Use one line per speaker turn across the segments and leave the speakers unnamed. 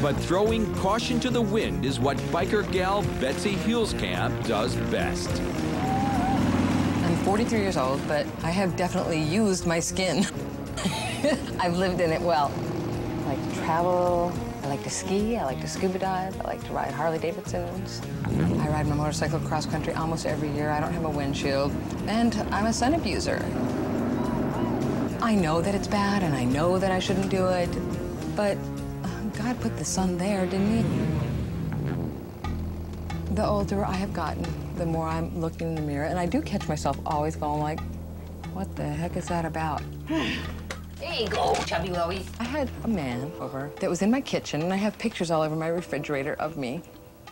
But throwing caution to the wind is what biker gal Betsy Huelskamp does best.
I'm 43 years old, but I have definitely used my skin. I've lived in it well. I like to travel, I like to ski, I like to scuba dive, I like to ride Harley Davidsons. I ride my motorcycle cross country almost every year. I don't have a windshield, and I'm a sun abuser. I know that it's bad, and I know that I shouldn't do it, but God put the sun there, didn't he? The older I have gotten, the more I'm looking in the mirror, and I do catch myself always going like, what the heck is that about?
There you go, chubby wowie.
I had a man over that was in my kitchen, and I have pictures all over my refrigerator of me.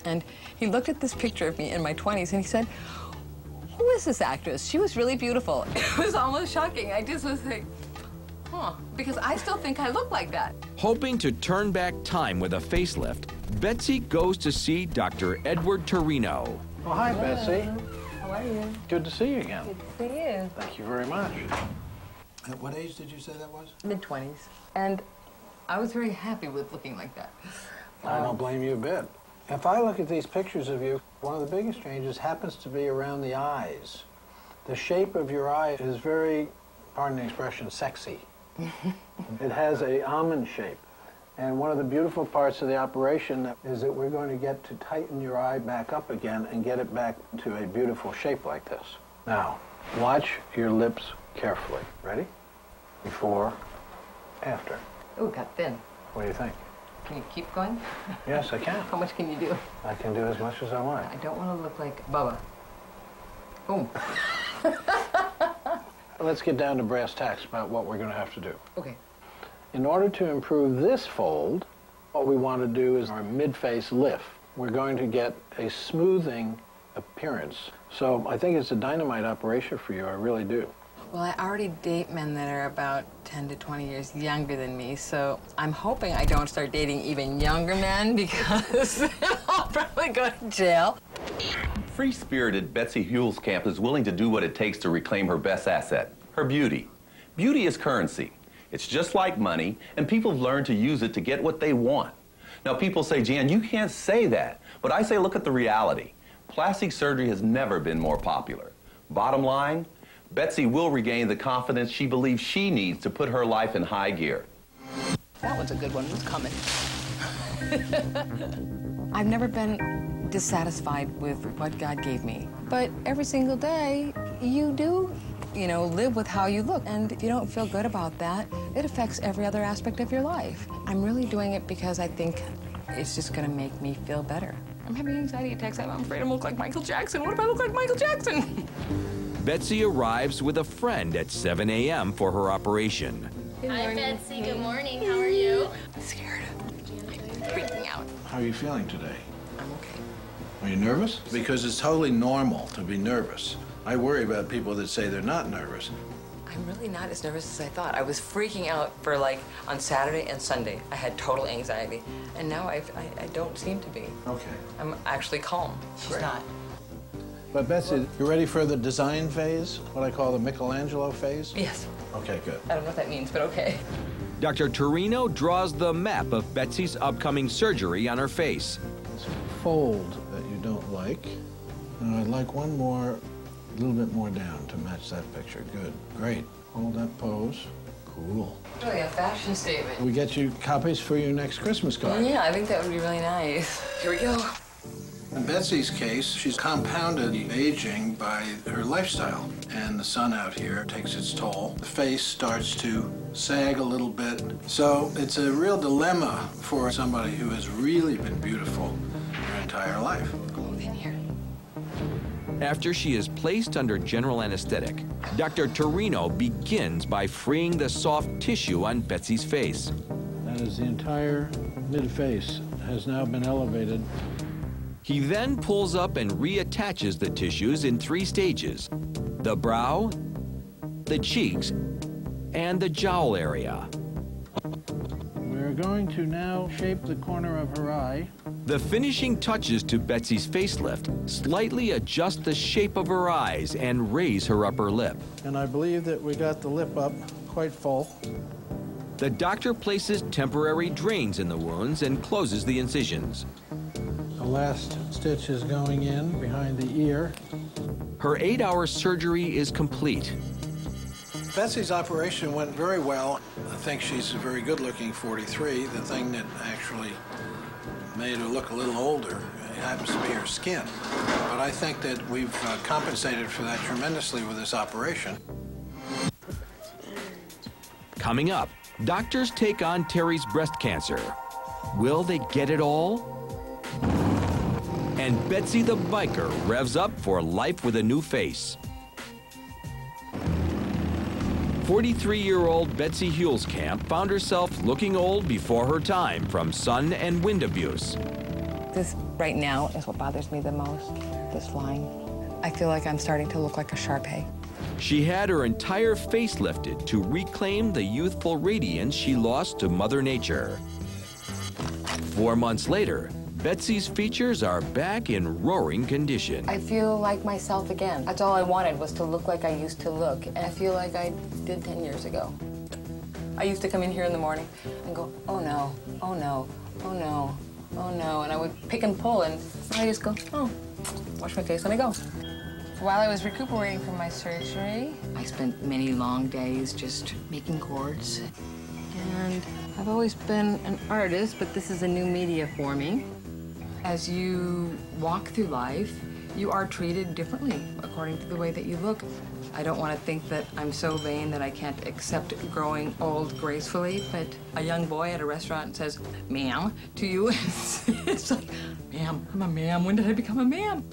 And he looked at this picture of me in my 20s, and he said, who is this actress? She was really beautiful. It was almost shocking. I just was like, huh, because I still think I look like that.
Hoping to turn back time with a facelift, Betsy goes to see Dr. Edward Terino.
Oh, hi, Betsy.
How are you?
Good to see you again.
Good to see you.
Thank you very much. At what age did you say that was?
Mid-20s. And I was very happy with looking like that.
I don't blame you a bit. If I look at these pictures of you, one of the biggest changes happens to be around the eyes. The shape of your eye is very, pardon the expression, sexy. It has an almond shape. And one of the beautiful parts of the operation is that we're going to get to tighten your eye back up again and get it back to a beautiful shape like this. Now, watch your lips carefully. Ready? Before, after.
Oh, it got thin.
What do you think?
Can you keep going?
Yes, I can.
How much can you do?
I can do as much as I want.
I don't want to look like Bubba. Boom.
Let's get down to brass tacks about what we're going to have to do.
Okay.
In order to improve this fold, what we want to do is our mid-face lift. We're going to get a smoothing appearance. So I think it's a dynamite operation for you, I really do.
Well, I already date men that are about 10 to 20 years younger than me, so I'm hoping I don't start dating even younger men because I'll probably go to jail.
Free-spirited Betsy Huelskamp is willing to do what it takes to reclaim her best asset, her beauty. Beauty is currency. It's just like money, and people have learned to use it to get what they want. Now, people say, Jan, you can't say that. But I say, look at the reality. Plastic surgery has never been more popular. Bottom line, Betsy will regain the confidence she believes she needs to put her life in high gear.
That one's a good one. Who's coming? I've never been dissatisfied with what God gave me. But every single day, you do, live with how you look. And if you don't feel good about that, it affects every other aspect of your life. I'm really doing it because I think it's just going to make me feel better. I'm having anxiety attacks. I'm afraid I'm going to look like Michael Jackson. What if I look like Michael Jackson?
Betsy arrives with a friend at 7 a.m. for her operation.
Hi, Betsy. Good morning. How are you?
I'm scared. I'm freaking out.
How are you feeling today?
I'm okay.
Are you nervous? Because it's totally normal to be nervous. I worry about people that say they're not nervous.
I'm really not as nervous as I thought. I was freaking out for on Saturday and Sunday. I had total anxiety. And now I don't seem to be.
Okay.
I'm actually calm. She's not.
But Betsy, you ready for the design phase? What I call the Michelangelo phase?
Yes.
Okay, good.
I don't know what that means, but okay.
Dr. Terino draws the map of Betsy's upcoming surgery on her face.
This fold that you don't like. And I'd like one more, a little bit more down to match that picture. Good, great. Hold that pose. Cool.
Really a fashion statement.
We get you copies for your next Christmas card.
Yeah, I think that would be really nice. Here we go.
In Betsy's case, she's compounded aging by her lifestyle. And the sun out here takes its toll. The face starts to sag a little bit. So it's a real dilemma for somebody who has really been beautiful her entire life.
Hold in here.
After she is placed under general anesthetic, Dr. Terino begins by freeing the soft tissue on Betsy's face.
That is, the entire mid-face has now been elevated.
He then pulls up and reattaches the tissues in 3 stages: the brow, the cheeks, and the jowl area.
We're going to now shape the corner of her eye.
The finishing touches to Betsy's facelift slightly adjust the shape of her eyes and raise her upper lip.
And I believe that we got the lip up quite full.
The doctor places temporary drains in the wounds and closes the incisions.
The last stitch is going in behind the ear.
Her 8-hour surgery is complete.
Betsy's operation went very well. I think she's a very good-looking 43. The thing that actually made her look a little older happens to be her skin. But I think that we've compensated for that tremendously with this operation.
Coming up, doctors take on Terry's breast cancer. Will they get it all? And Betsy the biker revs up for life with a new face. 43-year-old Betsy Huelskamp found herself looking old before her time from sun and wind abuse.
This right now is what bothers me the most, this flying. I feel like I'm starting to look like a Shar-Pei.
She had her entire face lifted to reclaim the youthful radiance she lost to Mother Nature. 4 months later, Betsy's features are back in roaring condition.
I feel like myself again. That's all I wanted, was to look like I used to look. And I feel like I did 10 years ago. I used to come in here in the morning and go, oh no, oh no, oh no, oh no. And I would pick and pull, and I just go, oh, wash my face, let me go. While I was recuperating from my surgery, I spent many long days just making cords. And I've always been an artist, but this is a new media for me. As you walk through life, you are treated differently according to the way that you look. I don't want to think that I'm so vain that I can't accept growing old gracefully, but a young boy at a restaurant says, ma'am, to you, it's like, ma'am, I'm a ma'am. When did I become a ma'am?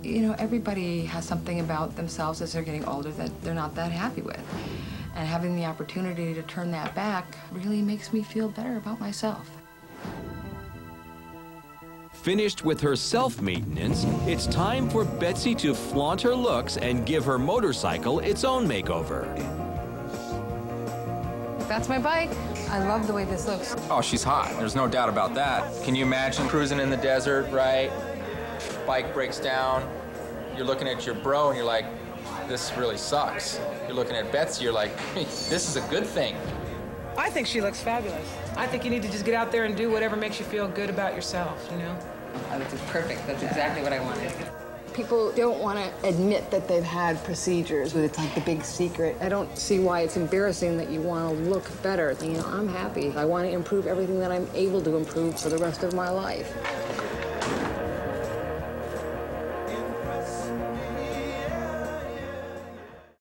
You know, everybody has something about themselves as they're getting older that they're not that happy with. And having the opportunity to turn that back really makes me feel better about myself.
Finished with her self-maintenance, it's time for Betsy to flaunt her looks and give her motorcycle its own makeover.
That's my bike. I love the way this looks.
Oh, she's hot. There's no doubt about that. Can you imagine cruising in the desert, right? Bike breaks down. You're looking at your bro and you're like, this really sucks. You're looking at Betsy, you're like, hey, this is a good thing.
I think she looks fabulous. I think you need to just get out there and do whatever makes you feel good about yourself, you know?
Oh, this is perfect. That's exactly what I wanted. People don't want to admit that they've had procedures, but it's like the big secret. I don't see why it's embarrassing that you want to look better. You know, I'm happy. I want to improve everything that I'm able to improve for the rest of my life.